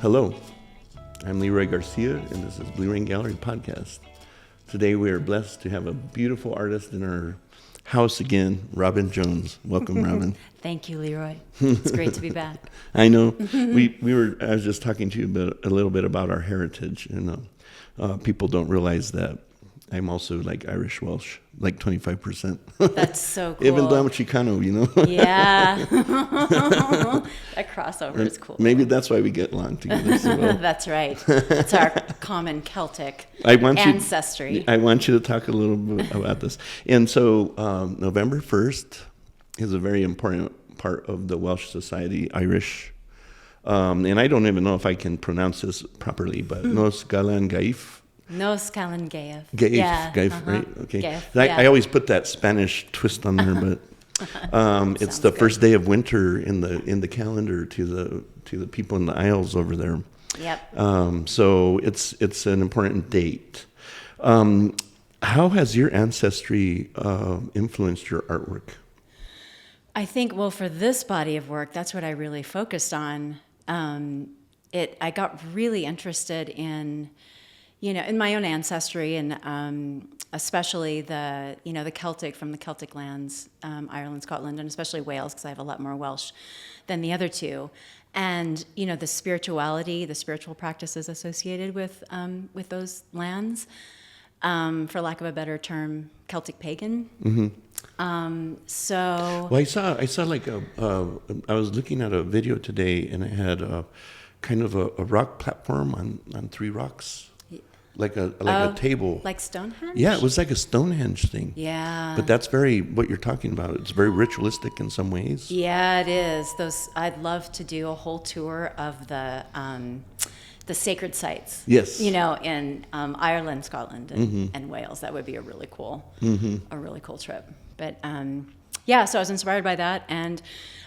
Hello, I'm Leroy Garcia, and this is Blue Ring Gallery Podcast. Today we are blessed to have a beautiful artist in our house again, Robin Jones. Welcome, Robin. Thank you, Leroy. It's great to be back. I know. I was just talking to you a little bit about our heritage, and people don't realize that I'm also like Irish Welsh, like 25%. That's so cool. Even though I'm Chicano, you know. Yeah. That crossover is cool. Maybe that's why we get along together so well. That's right. It's our common Celtic ancestry. I want you to talk a little bit about this. And so November 1st is a very important part of the Welsh society, Irish. And I don't even know if I can pronounce this properly, but Nos Galan Gaeaf. Nos Galan Gaeaf. Gaeaf, yeah, Gaeaf, right? Okay. Gaeaf, I always put that Spanish twist on there, but it's the first day of winter in the calendar to the people in the Isles over there. Yep. So it's an important date. How has your ancestry influenced your artwork? I think, well, for this body of work, that's what I really focused on. I got really interested in my own ancestry, and especially the Celtic, from the Celtic lands, Ireland, Scotland, and especially Wales, because I have a lot more Welsh than the other two. And the spirituality, the spiritual practices associated with those lands, for lack of a better term, Celtic pagan. Mm-hmm. Well, I saw like I was looking at a video today, and it had kind of a rock platform on three rocks. Like a table. Like Stonehenge? Yeah, it was like a Stonehenge thing. Yeah. But that's what you're talking about. It's very ritualistic in some ways. Yeah, it is. I'd love to do a whole tour of the sacred sites. Yes. In Ireland, Scotland, and Wales. That would be a really cool trip. But so I was inspired by that, and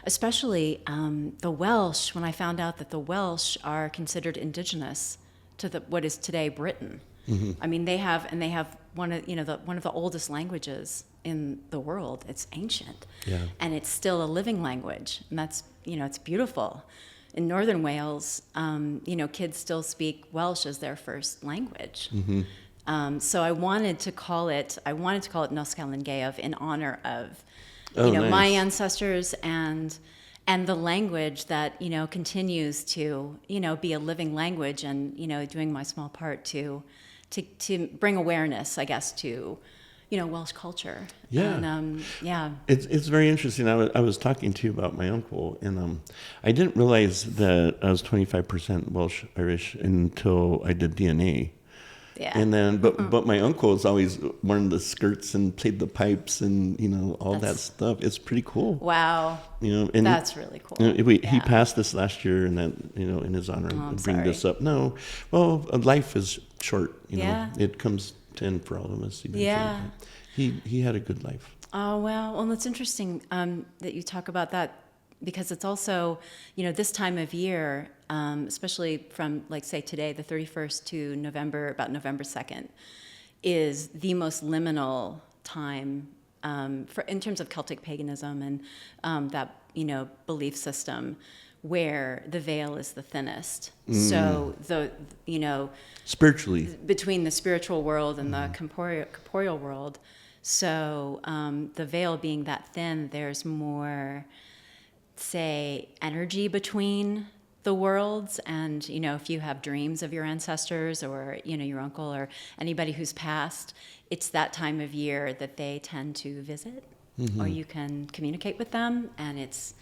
especially the Welsh. When I found out that the Welsh are considered indigenous to what is today Britain. Mm-hmm. I mean, they have one of the oldest languages in the world. It's ancient, and it's still a living language, and that's it's beautiful. In northern Wales, kids still speak Welsh as their first language. Mm-hmm. So I wanted to call it Nos Galan Gaeaf in honor of nice. My ancestors and the language that continues to be a living language, and doing my small part to bring awareness, I guess, to Welsh culture. Yeah. And, It's very interesting. I was talking to you about my uncle, and I didn't realize that I was 25% Welsh Irish until I did DNA. Yeah. And then, but my uncle has always worn the skirts and played the pipes and all that stuff. It's pretty cool. Wow. And that's really cool. He passed this last year, and that in his honor, bring this up. No, well, life is short. It comes to end for all of us eventually. Yeah. He had a good life. Oh well, it's interesting that you talk about that, because it's also this time of year. Especially from, like, say today, the 31st to about November 2nd, is the most liminal time in terms of Celtic paganism and that belief system, where the veil is the thinnest. So spiritually, between the spiritual world and the corporeal world. So the veil being that thin, there's more, say, energy between the worlds, and if you have dreams of your ancestors or your uncle or anybody who's passed, it's that time of year that they tend to visit, or you can communicate with them, and it's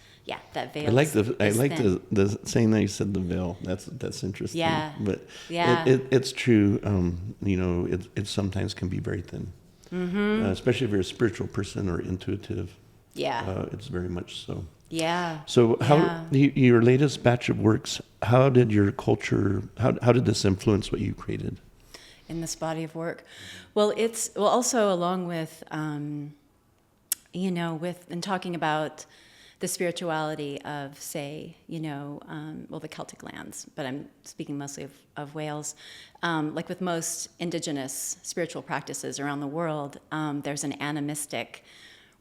that veil. I like the saying that you said, the veil. That's interesting. Yeah, but yeah, it's true. It sometimes can be very thin, especially if you're a spiritual person or intuitive. Yeah, it's very much so. Yeah. So your latest batch of works, how did your culture, how did this influence what you created? In this body of work? Well, also along with, in talking about the spirituality of, say, the Celtic lands, but I'm speaking mostly of Wales. Like with most indigenous spiritual practices around the world, there's an animistic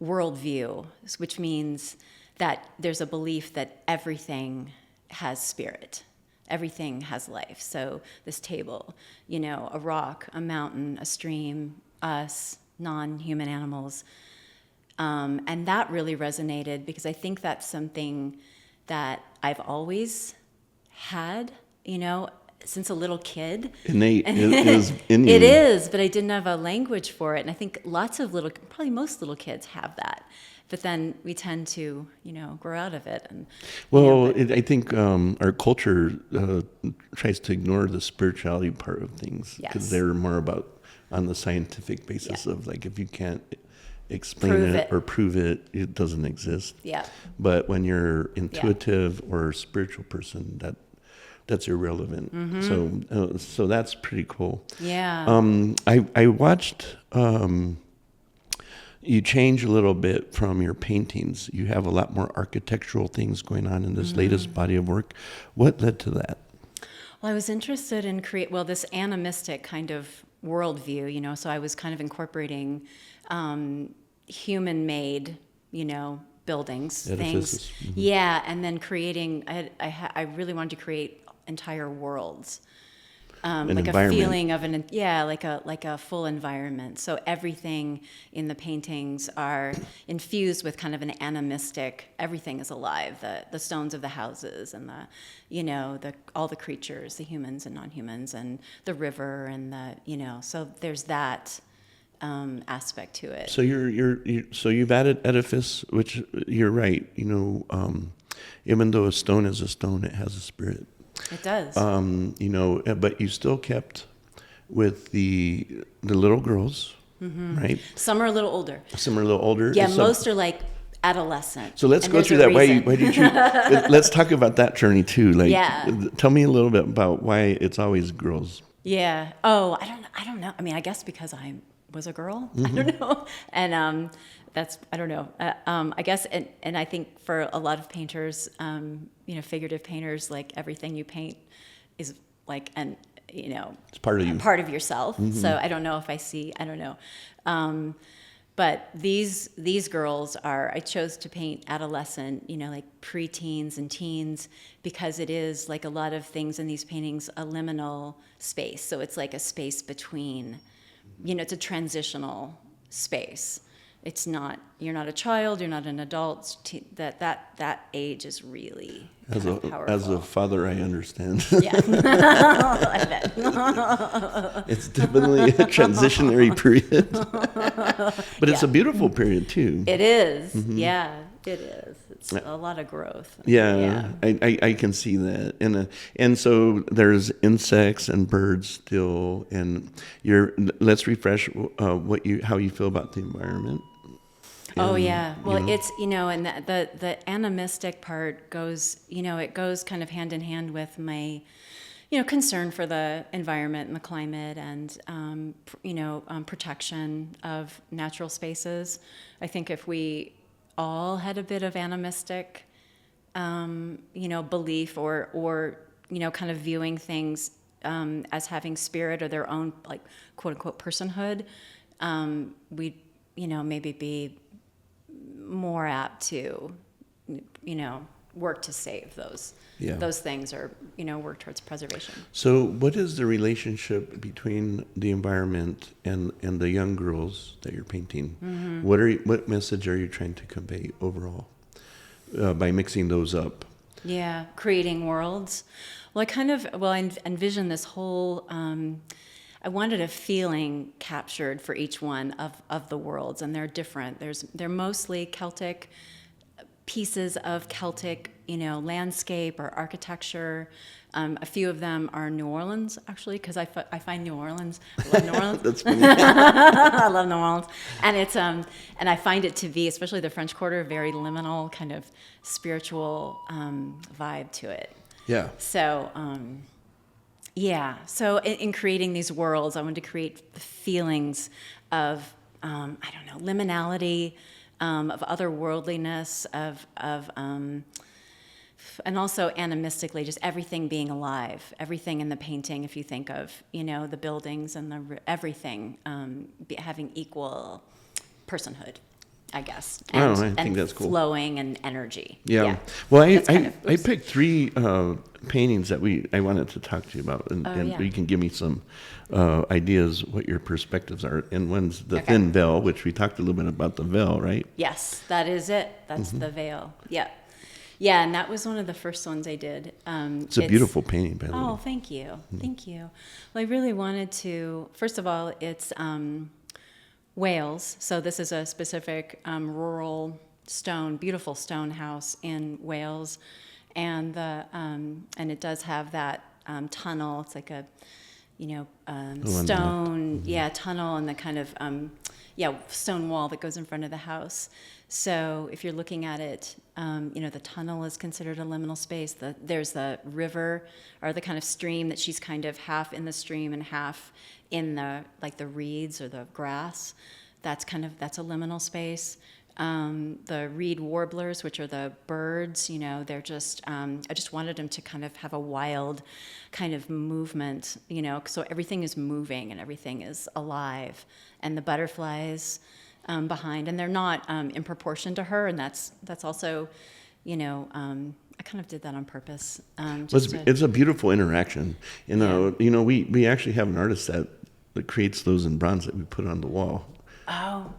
worldview, which means that there's a belief that everything has spirit. everything has life. So this table, a rock, a mountain, a stream, us, non-human animals. And that really resonated because I think that's something that I've always had, since a little kid. Innate is in you. It is, but I didn't have a language for it. And I think probably most little kids have that. But then we tend to, grow out of it. And I think our culture tries to ignore the spirituality part of things because they're more about on the scientific basis of like if you can't explain it or prove it, it doesn't exist. Yeah. But when you're intuitive or spiritual person, that's irrelevant. Mm-hmm. So that's pretty cool. Yeah. I watched you change a little bit from your paintings. You have a lot more architectural things going on in this latest body of work. What led to that? Well, I was interested in this animistic kind of worldview, so I was kind of incorporating human-made, buildings, edifices. things. Mm-hmm. Yeah, and then creating, I really wanted to create entire worlds. Like a feeling of like a full environment. So everything in the paintings are infused with kind of an animistic. Everything is alive. The stones of the houses and all the creatures, the humans and non-humans, and the river and So there's that aspect to it. So so you've added edifice, which you're right. Even though a stone is a stone, it has a spirit. It does. But you still kept with the little girls, right? Some are a little older. Some are a little older. Yeah, most are like adolescent. So let's go through that. Why did you? Let's talk about that journey too. Like, tell me a little bit about why it's always girls. Yeah. Oh, I don't know. I mean, I guess because I was a girl. Mm-hmm. I don't know. And I don't know. I guess, and I think for a lot of painters, figurative painters, like everything you paint is like, it's part of you, part of yourself. Mm-hmm. So I don't know if I don't know. But these girls I chose to paint adolescent, like preteens and teens, because it is like a lot of things in these paintings, a liminal space. So it's like a space between, it's a transitional space. It's not, you're not a child, you're not an adult. That age is really powerful. As a father, I understand. Yeah, I bet. It's definitely a transitionary period, but it's a beautiful period too. It is. Mm-hmm. Yeah, it is. It's a lot of growth. Yeah. I can see that, and so there's insects and birds still, and let's refresh how you feel about the environment. Oh yeah, well it's and the animistic part goes it goes kind of hand in hand with my concern for the environment and the climate and protection of natural spaces. I think if we all had a bit of animistic belief or kind of viewing things as having spirit or their own like quote unquote personhood, we'd maybe be more apt to, work to save those things or, work towards preservation. So what is the relationship between the environment and the young girls that you're painting? Mm-hmm. What message are you trying to convey overall by mixing those up? Yeah, creating worlds. Well, I envision this whole... I wanted a feeling captured for each one of the worlds, and they're different. They're mostly Celtic pieces of Celtic, landscape or architecture. A few of them are New Orleans, actually, because I find New Orleans. I love New Orleans. That's funny. I love New Orleans, and it's and I find it to be, especially the French Quarter, very liminal, kind of spiritual vibe to it. Yeah. So. So in creating these worlds, I wanted to create the feelings of, liminality, of otherworldliness, and also animistically, just everything being alive, everything in the painting, if you think of, the buildings and everything having equal personhood. I guess. I think that's cool. Flowing and energy. Yeah. Well, I Oops. picked 3 paintings that I wanted to talk to you about, and you can give me some ideas what your perspectives are. And one's the thin veil, which we talked a little bit about the veil, right? Yes, that is it. That's the veil. Yeah. Yeah, and that was one of the first ones I did. It's a beautiful painting, by the way. Oh, thank you. Thank you. Well, I really wanted to, first of all, it's Wales. So this is a specific rural beautiful stone house in Wales. And and it does have that tunnel. It's like a, stone, tunnel, and the kind of, stone wall that goes in front of the house. So if you're looking at it, the tunnel is considered a liminal space. There's the river, or the kind of stream that she's kind of half in the stream and half in the reeds or the grass. That's a liminal space. The reed warblers, which are the birds, they're just, I just wanted them to kind of have a wild kind of movement, so everything is moving and everything is alive. And the butterflies behind, and they're not in proportion to her, and that's also, I kind of did that on purpose. It's a beautiful interaction. We actually have an artist that creates those in bronze that we put on the wall. Oh.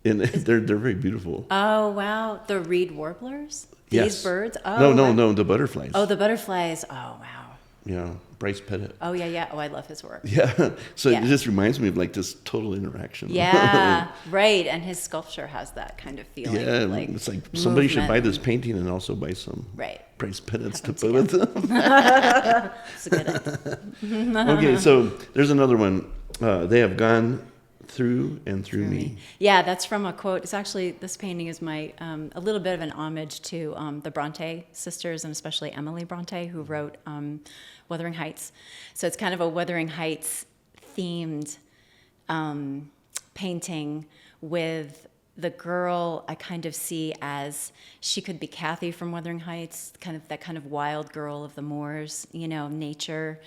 And they're very beautiful. Oh, wow. The reed warblers? Yes. These birds? Oh, No, the butterflies. Oh, the butterflies. Oh, wow. Yeah, Bryce Pettit. Oh, yeah. Oh, I love his work. Yeah. So it just reminds me of this total interaction. Yeah, right. And his sculpture has that kind of feeling. Yeah, it's like somebody should buy this painting and also buy some Bryce Pettits to put with them. It's a good idea. Okay, so there's another one. They have gone through and through me. Yeah, that's from a quote. It's actually, this painting is my a little bit of an homage to the Brontë sisters, and especially Emily Brontë, who wrote Wuthering Heights. So it's kind of a Wuthering Heights themed painting with the girl I kind of see as, she could be Kathy from Wuthering Heights, that kind of wild girl of the moors, nature.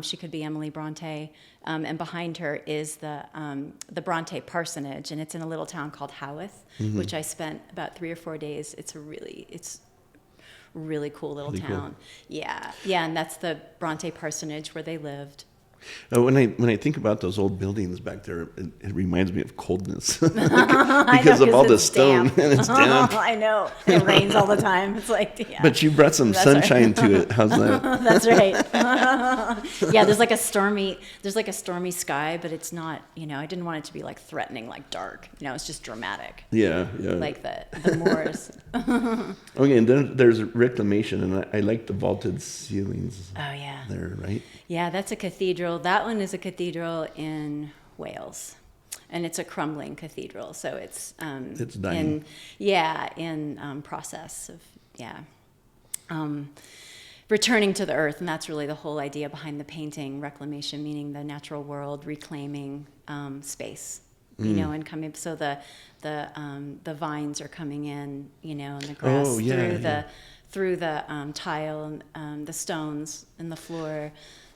She could be Emily Brontë, and behind her is the Brontë parsonage, and it's in a little town called Haworth, which I spent about 3 or 4 days. It's really cool little town. Cool. Yeah, and that's the Brontë parsonage where they lived. When I think about those old buildings back there, it reminds me of coldness because of all the stone and it's damp. I know, it rains all the time. It's But you brought some sunshine to it. How's that? That's right. Yeah, there's like a stormy sky, but it's not. I didn't want it to be threatening, dark. It's just dramatic. Yeah. Like the moors. Okay, and then there's Reclamation, and I like the vaulted ceilings. Oh yeah. There, right? Yeah, that's a cathedral. That one is a cathedral in Wales, and it's a crumbling cathedral. So it's dying. in process of returning to the earth, and that's really the whole idea behind the painting. Reclamation meaning the natural world reclaiming space, and coming. So the vines are coming in, and the grass through the tile and the stones and the floor.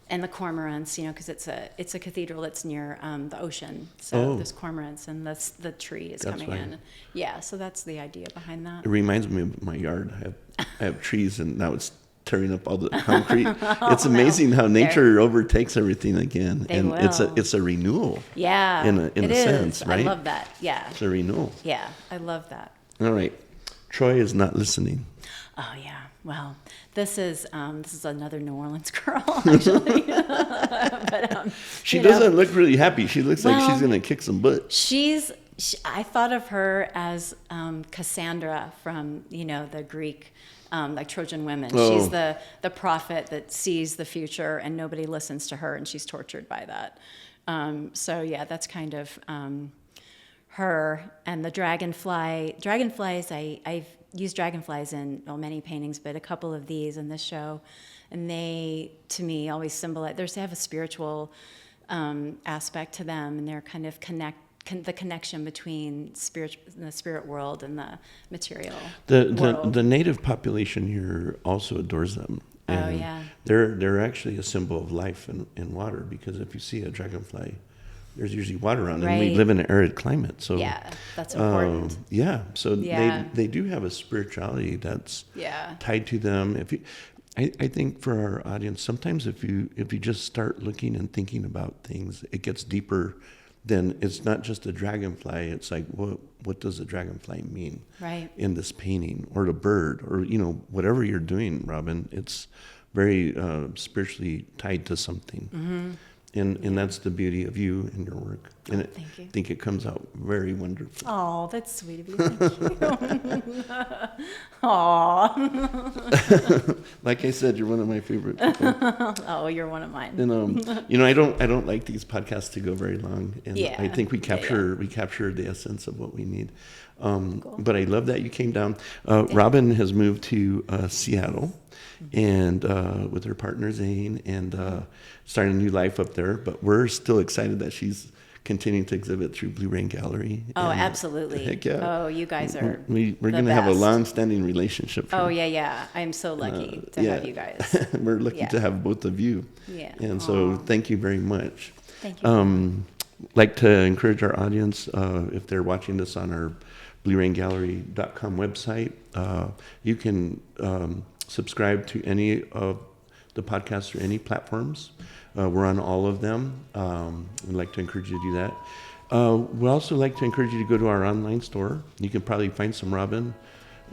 And the cormorants, because it's a cathedral that's near the ocean. So there's cormorants, and the tree is coming in. Yeah, so that's the idea behind that. It reminds me of my yard. I have trees, and now it's tearing up all the concrete. It's amazing how nature overtakes everything again, and it's a renewal. Yeah, in a sense, right? I love that. Yeah, it's a renewal. Yeah, I love that. All right, Troy is not listening. Oh yeah. Well, this is another New Orleans girl, actually. But, she doesn't look really happy. She looks like she's going to kick some butt. I thought of her as Cassandra from, the Greek, Trojan women. Oh. She's the prophet that sees the future, and nobody listens to her, and she's tortured by that. That's kind of her. And the dragonflies, I've used dragonflies in many paintings, but a couple of these in this show, and they, to me, always symbolize. They have a spiritual aspect to them, and they're kind of the connection between the spirit world and the material world. The native population here also adores them. And they're actually a symbol of life in water, because if you see a dragonfly there's usually water around, and Right. we live in an arid climate. So Yeah, that's important. so Yeah. they do have a spirituality that's Yeah. tied to them. If you, I think for our audience, sometimes if you just start looking and thinking about things, it gets deeper. Then it's not just a dragonfly. It's like, what does a dragonfly mean Right. in this painting, or the bird, or whatever you're doing, Robin? It's very spiritually tied to something. Mm-hmm. And that's the beauty of you and your work. And Thank you. I think it comes out very wonderful. Oh, that's sweet of you. Thank you. Aw. Like I said, you're one of my favorite people. Oh, you're one of mine. And I don't like these podcasts to go very long. And Yeah. I think we Yeah, capture the essence of what we need. But I love that you came down. Robin has moved to Seattle, and with her partner Zane, and starting a new life up there. But we're still excited that she's continuing to exhibit through Blue Rain Gallery. Oh, And, absolutely. heck yeah. Oh, you guys are. We're the going to have a best. long-standing relationship. Oh, yeah. I'm so lucky to have you guys. We're lucky Yeah. to have both of you. Yeah. And so Aw. thank you very much. Thank you. Like to encourage our audience, if they're watching this on our blueraingallery.com website, you can subscribe to any of the podcasts through any platforms. We're on all of them. We'd like to encourage you to do that. We'd also like to encourage you to go to our online store. You can probably find some Robin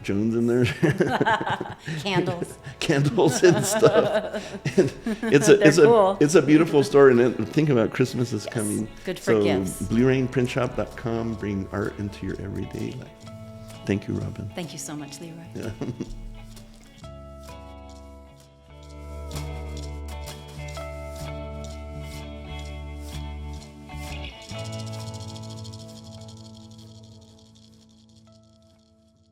Jones in there. Candles. Candles and stuff. And Cool. it's a beautiful store, and think about Christmas is coming. Good for gifts. BlueRainPrintShop.com. Bring art into your everyday life. Thank you, Robin. Thank you so much, Leroy. Yeah.